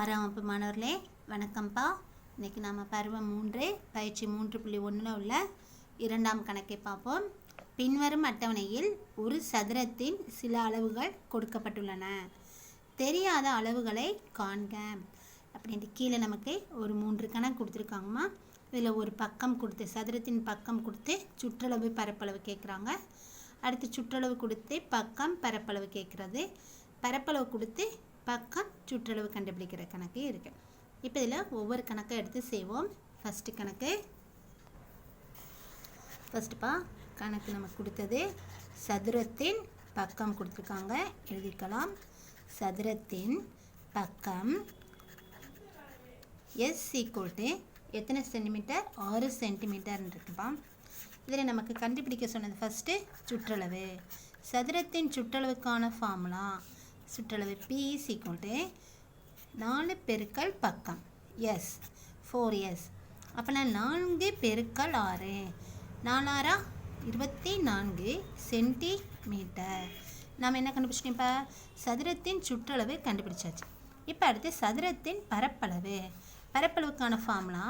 ஆறாம் வகுப்பு மாணவர்களே வணக்கம்ப்பா. இன்றைக்கி நாம் பருவம் 3 பயிற்சி 3.1 உள்ள இரண்டாம் கணக்கை பார்ப்போம். பின்வரும் அட்டவணையில் ஒரு சதுரத்தின் சில அளவுகள் கொடுக்கப்பட்டுள்ளன. தெரியாத அளவுகளை காண்க அப்படின்ட்டு கீழே நமக்கு ஒரு 3 கணக்கு கொடுத்துருக்காங்கம்மா. இதில் ஒரு பக்கம் கொடுத்து சதுரத்தின் பக்கம் கொடுத்து சுற்றளவு பரப்பளவு கேட்குறாங்க. அடுத்து சுற்றளவு கொடுத்து பக்கம் பரப்பளவு கேட்குறது, பரப்பளவு கொடுத்து பக்கம் சுற்றளவு கண்டுபிடிக்கிற கணக்கு இருக்குது. இப்போ இதில் ஒவ்வொரு கணக்கை எடுத்து செய்வோம். ஃபஸ்ட்டு கணக்கு கணக்கு நமக்கு கொடுத்தது சதுரத்தின் பக்கம் கொடுத்துருக்காங்க, எழுதிக்கலாம். சதுரத்தின் பக்கம் S = எத்தனை சென்டிமீட்டர்? 6 சென்டிமீட்டர் இருக்குப்பா. இதில் நமக்கு கண்டுபிடிக்க சொன்னது ஃபஸ்ட்டு சுற்றளவு. சதுரத்தின் சுற்றளவுக்கான ஃபார்முலா சுற்றளவு P = 4 பெருக்கல் பக்கம் S 4S. அப்போனா 4 பெருக்கல் 6 4 24 சென்டிமீட்டர். நாம் என்ன கண்டுபிடிச்சோம்? இப்போ சதுரத்தின் சுற்றளவு கண்டுபிடிச்சாச்சு. இப்போ அடுத்து சதுரத்தின் பரப்பளவுக்கான ஃபார்முலா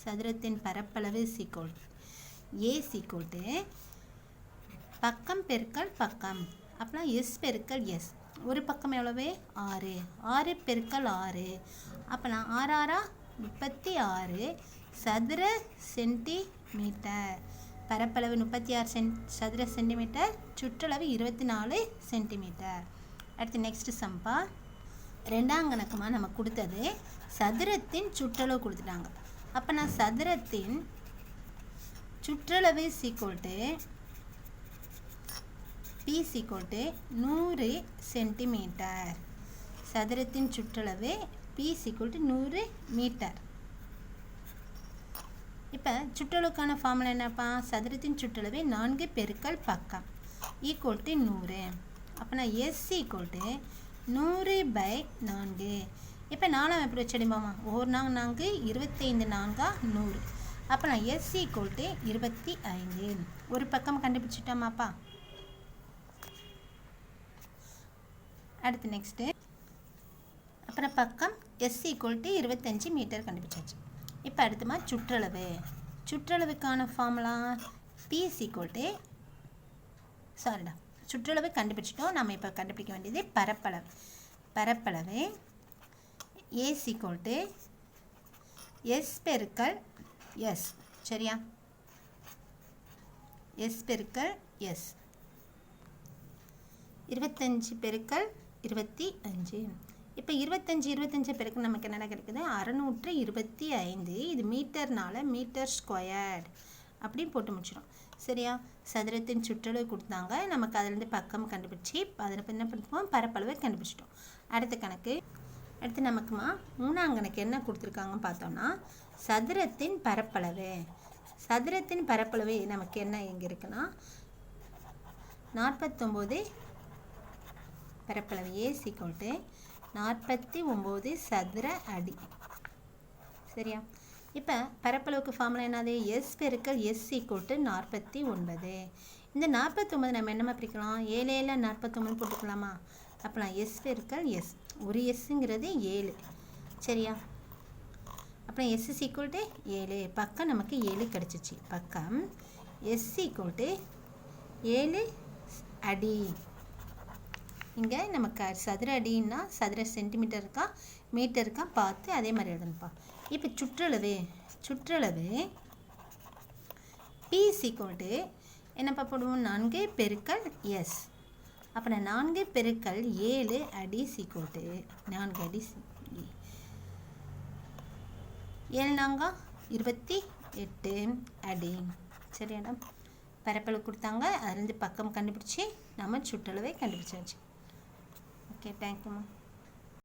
சதுரத்தின் பரப்பளவு A = பக்கம் பெருக்கல் பக்கம். அப்போனா S பெருக்கல் S. ஒரு பக்கம் எவ்வளவு? 6 6 பெருக்கல் 6. அப்போனா 6 36 சதுர சென்டிமீட்டர். பரப்பளவு 36 சதுர சென்டிமீட்டர், சுற்றளவு 24 சென்டிமீட்டர். அடுத்து நெக்ஸ்ட் சம்பா ரெண்டாம் கணக்குமா நமக்கு கொடுத்தது சதுரத்தின் சுற்றளவு கொடுத்துட்டாங்க. அப்போ நான் சதுரத்தின் சுற்றளவு P = 100 சென்டிமீட்டர். சதுரத்தின் சுற்றளவு P = 100 மீட்டர். இப்போ சுற்றளவுக்கான ஃபார்முலா என்னப்பா? சதுரத்தின் சுற்றளவு 4 பெருக்கல் பக்கம் = 100. அப்போனா S = 100/4. இப்போ 4 எப்படி வச்சடிப்பாமா? ஒரு 4 25 4 100. அப்போனா S = 25. ஒரு பக்கம் கண்டுபிடிச்சிட்டோமாப்பா. அடுத்து நெக்ஸ்ட்டு அப்புறம் பக்கம் S = 25 மீட்டர் கண்டுபிடிச்சாச்சு. இப்போ அடுத்துமா சுற்றளவுக்கான ஃபார்முலா P = சுற்றளவு கண்டுபிடிச்சிட்டோம். நம்ம இப்போ கண்டுபிடிக்க வேண்டியது பரப்பளவு A = S பெருக்கல் S. சரியா? S பெருக்கல் S 25 பெருக்கல் 25. இப்போ 25 பெருக்கல் நமக்கு என்னென்ன கிடைக்குது? 625. இது மீட்டர்னால மீட்டர் ஸ்கொயர்டு அப்படி போட்டு முடிச்சிடும். சரியா? சதுரத்தின் சுற்றளவு கொடுத்தாங்க, நமக்கு அதிலேருந்து பக்கம் கண்டுபிடிச்சி அதில் என்ன பண்ணுவோம்? பரப்பளவை கண்டுபிடிச்சிட்டோம். அடுத்து நமக்குமா மூணாம் கணக்கு என்ன கொடுத்துருக்காங்கன்னு பார்த்தோம்னா சதுரத்தின் பரப்பளவு நமக்கு என்ன எங்கே இருக்குன்னா 49 பரப்பளவு A = 49 சதுர அடி. சரியா? இப்போ பரப்பளவுக்கு ஃபார்முலா என்னது? S பெருக்கல் S = 49. இந்த 49 நம்ம என்னமா பிரிக்கலாம்? 7 7 49 போட்டுக்கலாமா? அப்போலாம் S பெருக்கல் S. ஒரு Sங்கிறது 7. சரியா? அப்புறம் S = 7. பக்கம் நமக்கு 7 கிடச்சிச்சு. பக்கம் S = 7 அடி. இங்கே நமக்கு சதுர அடின்னா சதுர சென்டிமீட்டர் இருக்கா மீட்டர் இருக்கா பார்த்து அதே மாதிரி எழுதணும்ப்பா. இப்போ சுற்றளவு P = என்னப்பா போடுவோம்? 4 பெருக்கல் S. அப்போ 4 பெருக்கல் 7 அடி = 4 அடி 7 4 28 அடி. சரியாடா? பரப்பளவு கொடுத்தாங்க, அதுலேருந்து பக்கம் கண்டுபிடிச்சி நம்ம சுற்றளவை கண்டுபிடிச்சாச்சு. ஓகே, தேங்க்யூம்மா.